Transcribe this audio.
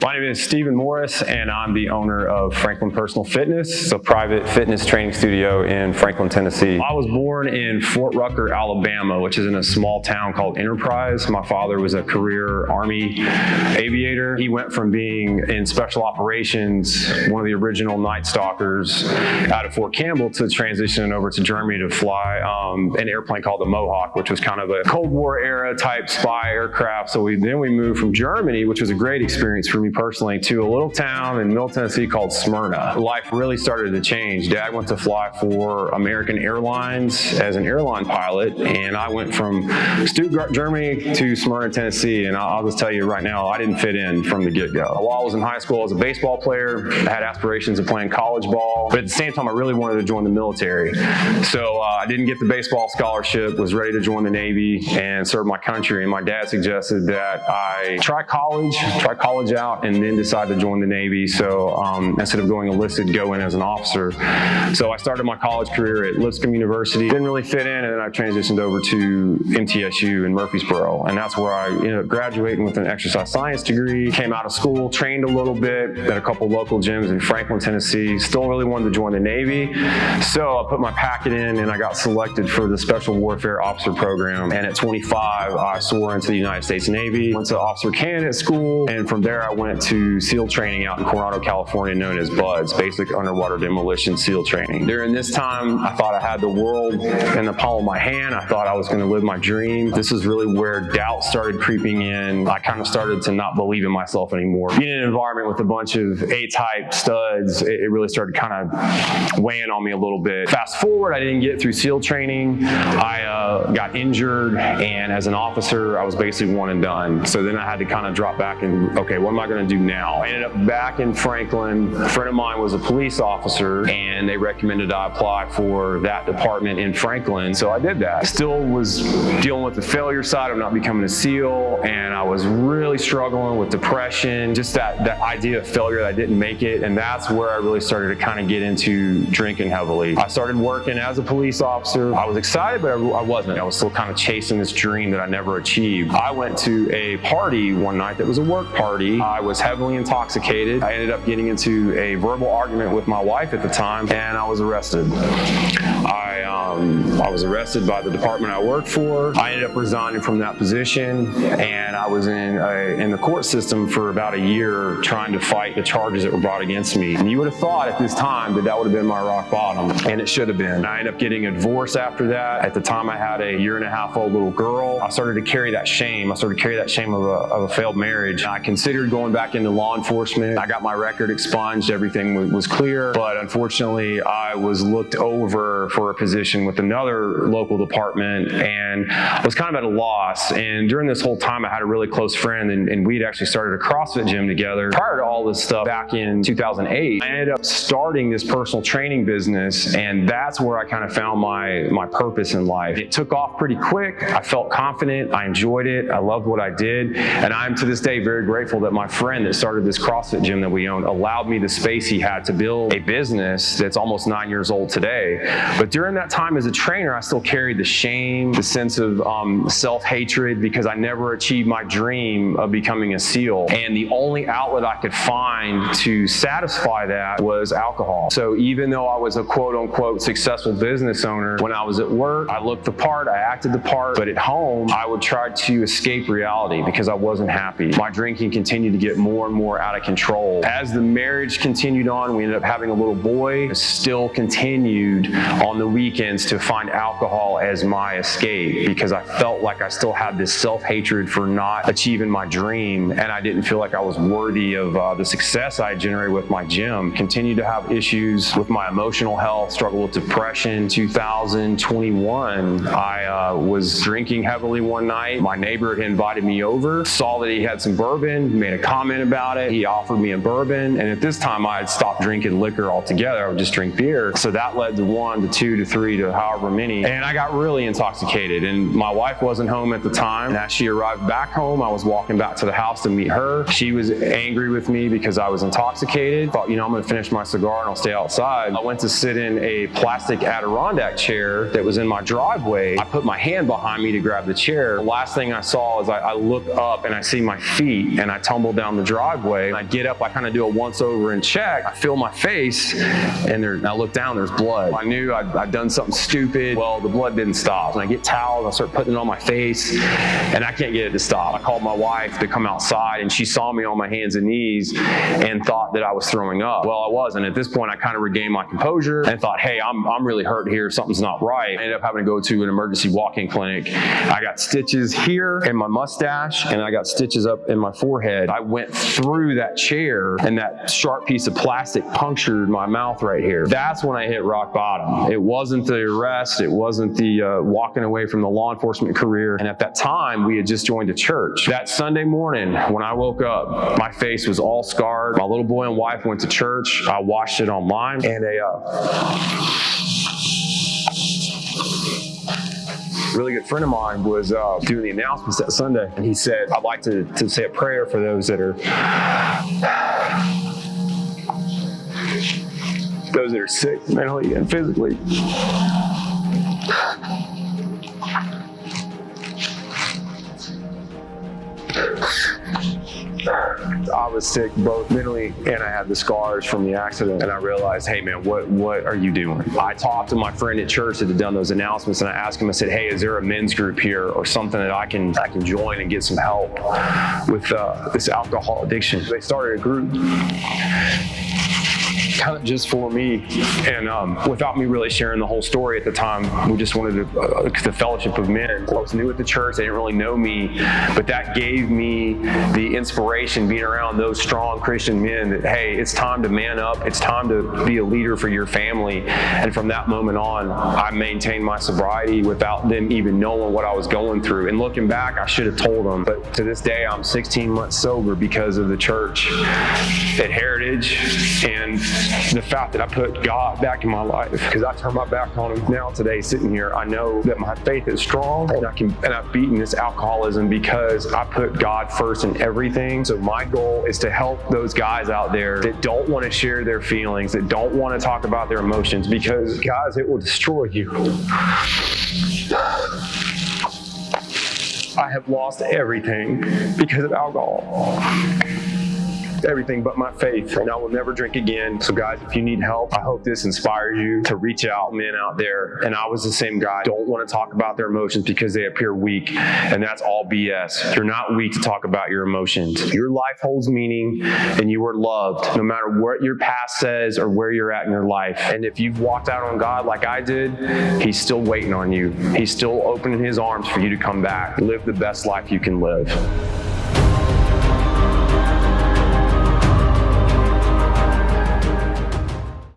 My name is Stephen Morris, and I'm the owner of Franklin Personal Fitness. It's a private fitness training studio in Franklin, Tennessee. I was born in Fort Rucker, Alabama, which is in a small town called Enterprise. My father was a career Army aviator. He went from being in special operations, one of the original Night Stalkers out of Fort Campbell, to transitioning over to Germany to fly an airplane called the Mohawk, which was kind of a Cold War era type spy aircraft. So then we moved from Germany, which was a great experience for me personally, to a little town in Middle Tennessee called Smyrna. Life really started to change. Dad went to fly for American Airlines as an airline pilot, and I went from Stuttgart, Germany to Smyrna, Tennessee, and I'll just tell you right now, I didn't fit in from the get-go. While I was in high school, I was a baseball player. I had aspirations of playing college ball, but at the same time, I really wanted to join the military. So I didn't get the baseball scholarship, was ready to join the Navy and serve my country, and my dad suggested that I try college out, and then decide to join the Navy. So instead of going enlisted, go in as an officer. So I started my college career at Lipscomb University. Didn't really fit in, and then I transitioned over to MTSU in Murfreesboro. And that's where I ended up graduating with an exercise science degree. Came out of school, trained a little bit at a couple local gyms in Franklin, Tennessee. Still really wanted to join the Navy. So I put my packet in, and I got selected for the Special Warfare Officer Program. And at 25, I swore into the United States Navy. Went to officer candidate school, and from there I went to SEAL training out in Coronado, California, known as BUDS, Basic Underwater Demolition SEAL Training. During this time, I thought I had the world in the palm of my hand. I thought I was going to live my dream. This is really where doubt started creeping in. I kind of started to not believe in myself anymore. Being in an environment with a bunch of A-type studs, it really started kind of weighing on me a little bit. Fast forward, I didn't get through SEAL training. I got injured, and as an officer, I was basically one and done. So then I had to kind of drop back and, okay, what am I going to do now? I ended up back in Franklin. A friend of mine was a police officer, and they recommended I apply for that department in Franklin. So I did that. Still was dealing with the failure side of not becoming a SEAL, and I was really struggling with depression, just that idea of failure, that I didn't make it. And that's where I really started to kind of get into drinking heavily. I started working as a police officer. I was excited, but I wasn't. I was still kind of chasing this dream that I never achieved. I went to a party one night that was a work party. I was heavily intoxicated. I ended up getting into a verbal argument with my wife at the time, and I was arrested. I was arrested by the department I worked for. I ended up resigning from that position, and I was in the court system for about a year trying to fight the charges that were brought against me. And you would have thought at this time that would have been my rock bottom, and it should have been. I ended up getting a divorce after that. At the time, I had a 1.5-year-old little girl. I started to carry that shame. I started to carry that shame of a failed marriage. I considered going back into law enforcement. I got my record expunged. Everything was clear, but unfortunately, I was looked over for a position with another local department, and I was kind of at a loss. And during this whole time, I had a really close friend, and we'd actually started a CrossFit gym together. Prior to all this stuff, back in 2008, I ended up starting this personal training business, and that's where I kind of found my purpose in life. It took off pretty quick. I felt confident. I enjoyed it. I loved what I did, and I'm to this day very grateful that my friend that started this CrossFit gym that we owned allowed me the space he had to build a business that's almost 9 years old today. But during that time as a trainer, I still carried the shame, the sense of self-hatred, because I never achieved my dream of becoming a SEAL. And the only outlet I could find to satisfy that was alcohol. So even though I was a quote-unquote successful business owner, when I was at work, I looked the part, I acted the part, but at home, I would try to escape reality because I wasn't happy. My drinking continued to get more and more out of control. As the marriage continued on, we ended up having a little boy. I still continued on the weekends to find alcohol as my escape because I felt like I still had this self-hatred for not achieving my dream, and I didn't feel like I was worthy of the success I generated with my gym. Continued to have issues with my emotional health, struggled with depression. 2021, I was drinking heavily one night. My neighbor had invited me over, saw that he had some bourbon, made a comment about it. He offered me a bourbon, and at this time I had stopped drinking liquor altogether. I would just drink beer. So that led to 1 to 2 to 3 to however many. And I got really intoxicated, and my wife wasn't home at the time. And as she arrived back home, I was walking back to the house to meet her. She was angry with me because I was intoxicated. Thought, I'm gonna finish my cigar and I'll stay outside. I went to sit in a plastic Adirondack chair that was in my driveway. I put my hand behind me to grab the chair. The last thing I saw is I look up and I see my feet, and I tumble down the driveway. I get up, I kind of do a once over and check. I feel my face, and I look down, there's blood. I knew I'd done something stupid. Well, the blood didn't stop. And I get towels, I start putting it on my face, and I can't get it to stop. I called my wife to come outside, and she saw me on my hands and knees and thought that I was throwing up. Well, I wasn't. At this point, I kind of regained my composure and thought, hey, I'm really hurt here. Something's not right. I ended up having to go to an emergency walk-in clinic. I got stitches here in my mustache, and I got stitches up in my forehead. I went through that chair, and that sharp piece of plastic punctured my mouth right here. That's when I hit rock bottom. It wasn't the arrest. It wasn't the walking away from the law enforcement career. And at that time, we had just joined a church. That Sunday morning, when I woke up, my face was all scarred. My little boy and wife went to church. I watched it online, and really good friend of mine was doing the announcements that Sunday, and he said, I'd like to say a prayer for those that are sick mentally and physically. I was sick both mentally, and I had the scars from the accident, and I realized, hey man, what are you doing? I talked to my friend at church that had done those announcements, and I asked him, I said, hey, is there a men's group here or something that I can join and get some help with this alcohol addiction? They started a group kind of just for me, and without me really sharing the whole story at the time. We just wanted the fellowship of men. I was new at the church, they didn't really know me, but that gave me the inspiration being around those strong Christian men that, hey, it's time to man up, it's time to be a leader for your family. And from that moment on, I maintained my sobriety without them even knowing what I was going through. And looking back, I should have told them, but to this day, I'm 16 months sober because of the church at Heritage and the fact that I put God back in my life, because I turned my back on him. Now today, sitting here, I know that my faith is strong, and I've beaten this alcoholism because I put God first in everything. So my goal is to help those guys out there that don't want to share their feelings, that don't want to talk about their emotions, because guys, it will destroy you. I have lost everything because of alcohol. Everything but my faith, and I will never drink again. So guys, if you need help, I hope this inspires you to reach out, men out there. And I was the same guy. Don't want to talk about their emotions because they appear weak, and that's all BS. You're not weak to talk about your emotions. Your life holds meaning, and you are loved no matter what your past says or where you're at in your life. And if you've walked out on God like I did, he's still waiting on you. He's still opening his arms for you to come back. Live the best life you can live.